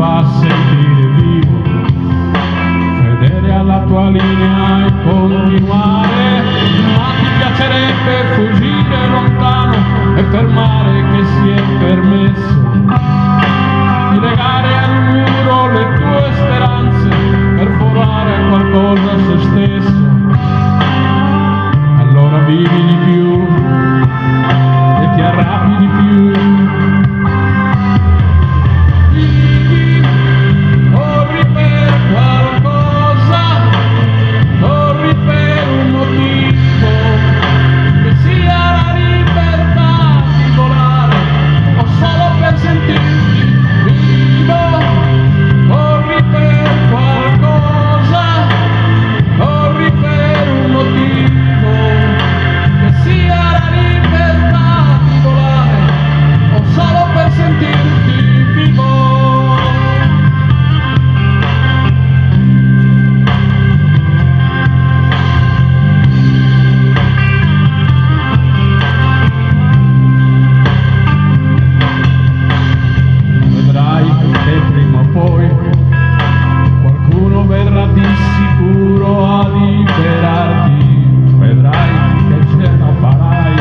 fa sentire vivo, fedele alla tua linea e continuare, ma ti piacerebbe fuggire lontano e fermare che si è permesso di legare al muro le tue speranze per forare qualcosa a se stesso. Allora vivi di più e ti arrabbi di più. Vivi, corri per qualcosa, corri per un motivo, che sia la libertà di volare o solo per sentirti vivo. Corri per qualcosa, corri per un motivo, che sia la libertà di volare o solo per sentirti vivo. Vedrai che prima o poi qualcuno verrà di sicuro a liberarti, vedrai che ce la farai,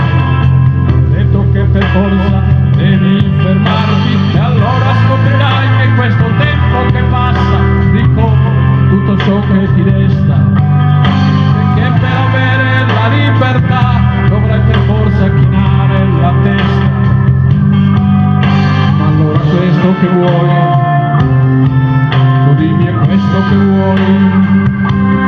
non è detto che per forza devi fermarti, e allora scoprirai che questo tempo che passa ricopre tutto ciò che ti resta, e che per avere la libertà dovrai per forza chinare la testa. Ma allora questo che vuoi? Tu dimmi, è questo che vuoi?